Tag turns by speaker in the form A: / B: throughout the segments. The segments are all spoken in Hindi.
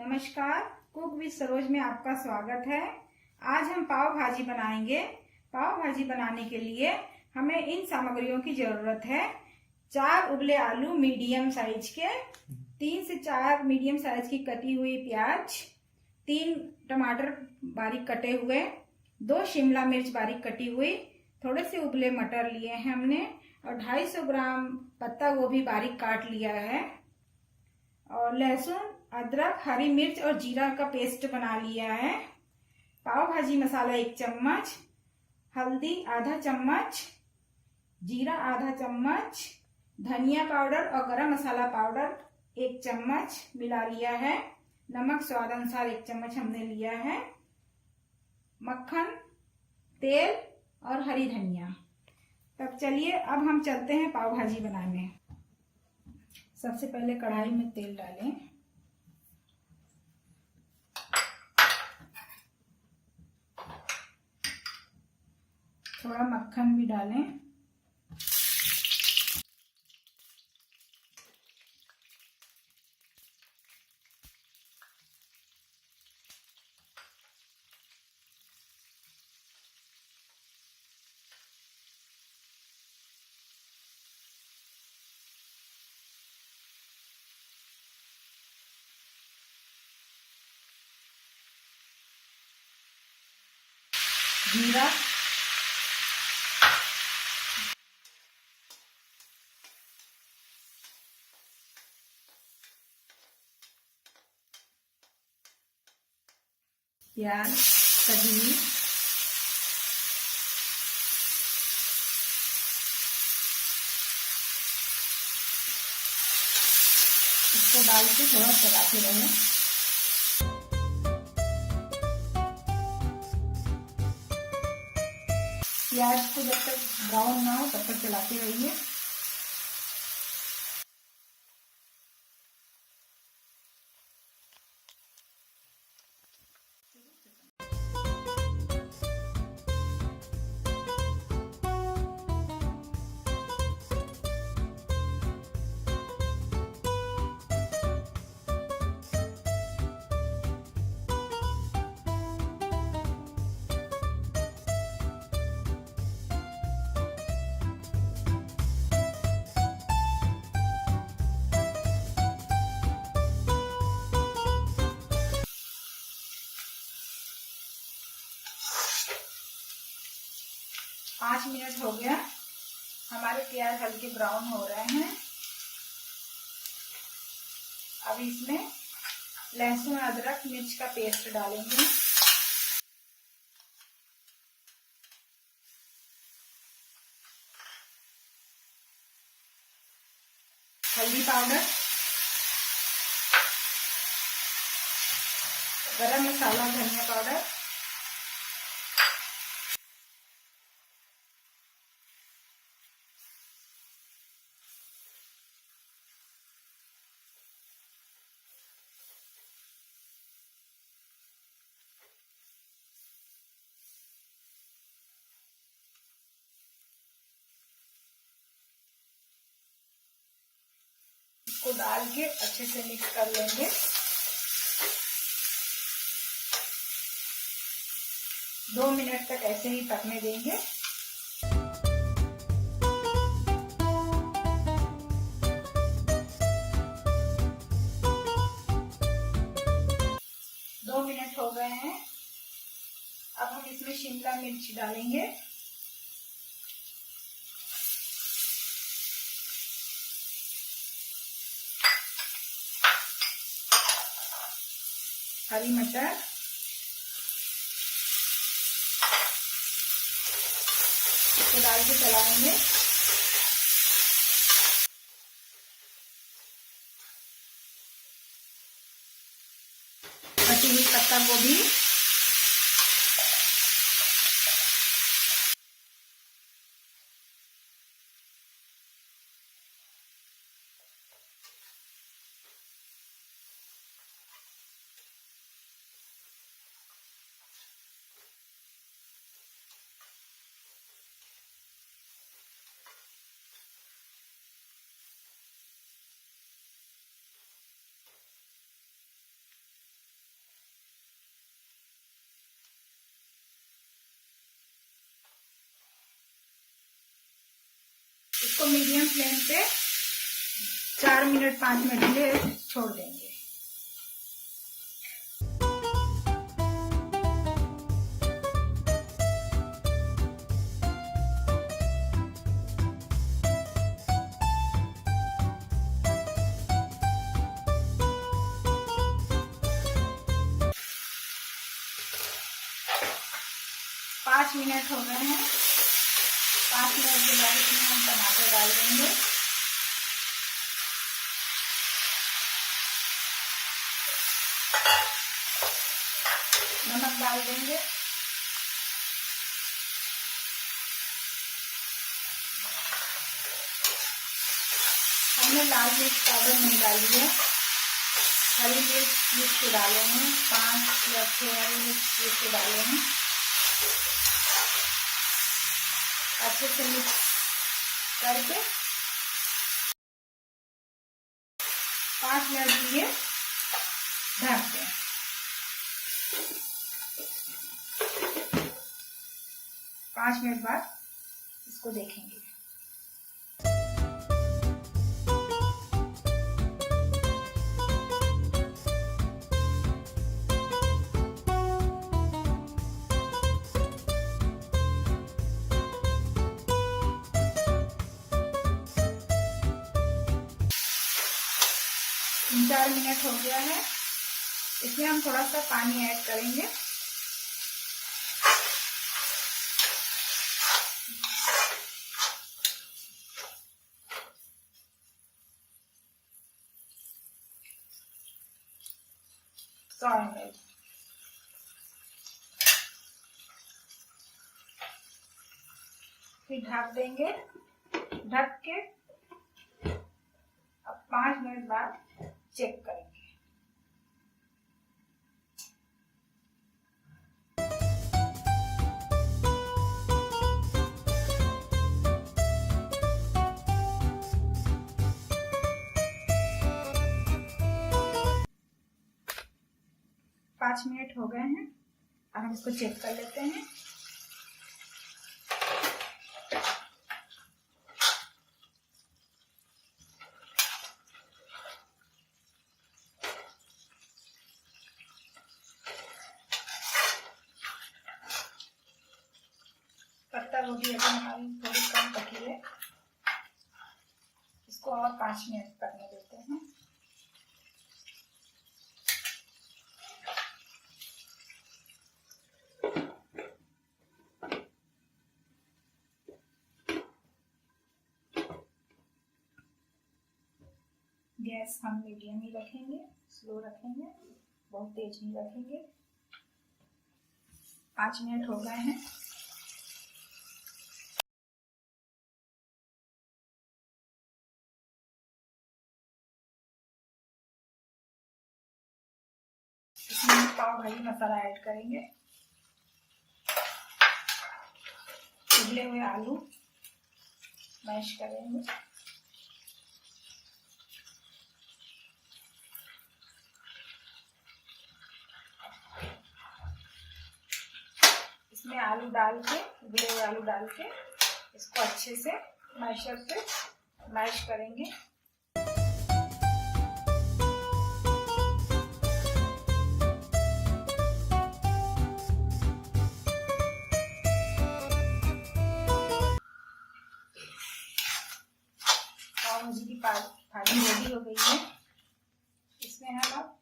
A: नमस्कार, कुक विद सरोज में आपका स्वागत है। आज हम पाव भाजी बनाएंगे। पाव भाजी बनाने के लिए हमें इन सामग्रियों की जरूरत है। 4 उबले आलू मीडियम साइज के, 3 से 4 मीडियम साइज की कटी हुई प्याज, 3 टमाटर बारीक कटे हुए, 2 शिमला मिर्च बारीक कटी हुई, थोड़े से उबले मटर लिए हैं हमने और 250 ग्राम पत्ता गोभी बारीक काट लिया है और लहसुन, अदरक, हरी मिर्च और जीरा का पेस्ट बना लिया है। पाव भाजी मसाला 1 चम्मच, हल्दी आधा चम्मच, जीरा आधा चम्मच, धनिया पाउडर और गरम मसाला पाउडर 1 चम्मच मिला लिया है। नमक स्वाद अनुसार 1 चम्मच हमने लिया है। मक्खन, तेल और हरी धनिया। तब चलिए अब हम चलते हैं पाव भाजी बनाने। सबसे पहले कढ़ाई में तेल डालें। थोड़ा मक्खन भी डालें। जीरा, प्याज कटी हुई, इसको डाल के थोड़ा चलाते रहें। प्याज को जब तक ब्राउन ना हो तब तक चलाते रहिए। पाँच मिनट हो गया, हमारे प्याज हल्के ब्राउन हो रहे हैं। अब इसमें लहसुन, अदरक, मिर्च का पेस्ट डालेंगे। हल्दी पाउडर, गरम मसाला, धनिया पाउडर, इसको डाल के अच्छे से मिक्स कर लेंगे। दो मिनट तक ऐसे ही पकने देंगे। दो मिनट हो गए हैं। अब हम इसमें शिमला मिर्च डालेंगे। हरी मटर, इसको डाल के चलाएंगे। कटी हुई पत्ता गोभी, मीडियम फ्लेम पे 4 मिनट 5 मिनट के लिए छोड़ देंगे। पाँच मिनट हो गए हैं। 5 मिनट के बाद इसमें हम टमाटर डाल देंगे। नमक डाल देंगे। हमने लाल मिर्च पाउडर नहीं डाली है, हरी मिर्च पीस के डाले हैं, 5 या 6 हरी मिर्च पीस के डाले हैं। अच्छे से मिक्स करके 5 मिनट के लिए ढक दें। 5 मिनट बाद इसको देखेंगे। तीन 4 मिनट हो गया है। इसमें हम थोड़ा सा पानी ऐड करेंगे। फिर ढक देंगे। ढक के अब 5 मिनट बाद चेक करेंगे। पाँच मिनट हो गए हैं। अब हम इसको चेक कर लेते हैं। पत्ता गोभी अभी हमारी थोड़ी कम पकी है, इसको और 5 मिनट पकने देते हैं। गैस हम मीडियम ही रखेंगे, स्लो रखेंगे, बहुत तेज नहीं रखेंगे। 5 मिनट हो गए हैं। इसमें पाव भाजी मसाला ऐड करेंगे। उबले हुए आलू मैश करेंगे। इसमें आलू डाल के, उबले हुए आलू डाल के इसको अच्छे से मैशर से मैश करेंगे। पाव भाजी की भाजी रेडी हो गई है। इसमें हम अब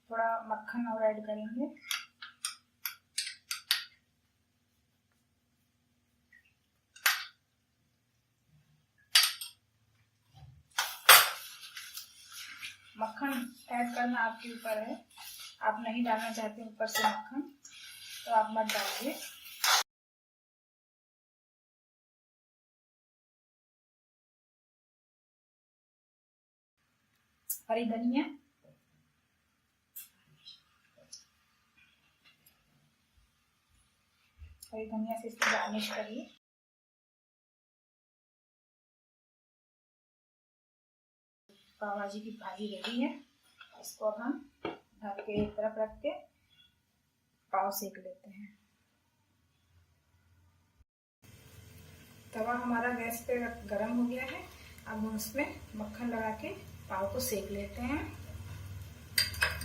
A: थोड़ा मक्खन और ऐड करेंगे। मक्खन ऐड करना आपके ऊपर है, आप नहीं डालना चाहते ऊपर से मक्खन तो आप मत डालिए। हरी धनिया, हरी धनिया से इसको गार्निश करिए। पाव भाजी की भाजी रेडी है। इसको अब हम ढक के एक तरफ रख के पाव सेक लेते हैं। तवा हमारा गैस पे गरम हो गया है। अब हम उसमें मक्खन लगा के पाव को सेक लेते हैं।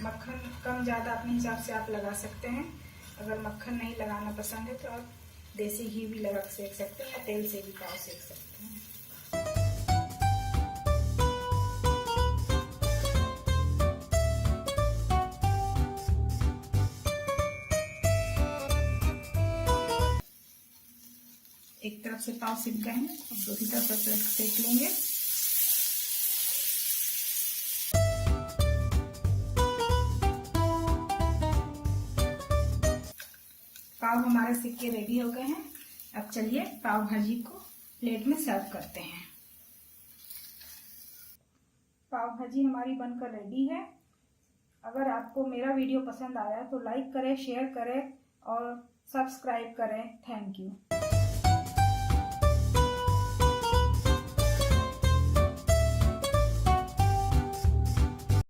A: मक्खन कम ज़्यादा अपने हिसाब से आप लगा सकते हैं। अगर मक्खन नहीं लगाना पसंद है तो आप देसी घी भी लगा सेक सकते हैं या तेल से भी पाव सेक सकते हैं। एक तरफ से पाव सिक गए हैं, अब दूसरी तरफ से सेक लेंगे। पाव हमारे सिक के रेडी हो गए हैं। अब चलिए पाव भाजी को प्लेट में सर्व करते हैं। पाव भाजी हमारी बनकर रेडी है। अगर आपको मेरा वीडियो पसंद आया तो लाइक करें, शेयर करें और सब्सक्राइब करें। Thank you.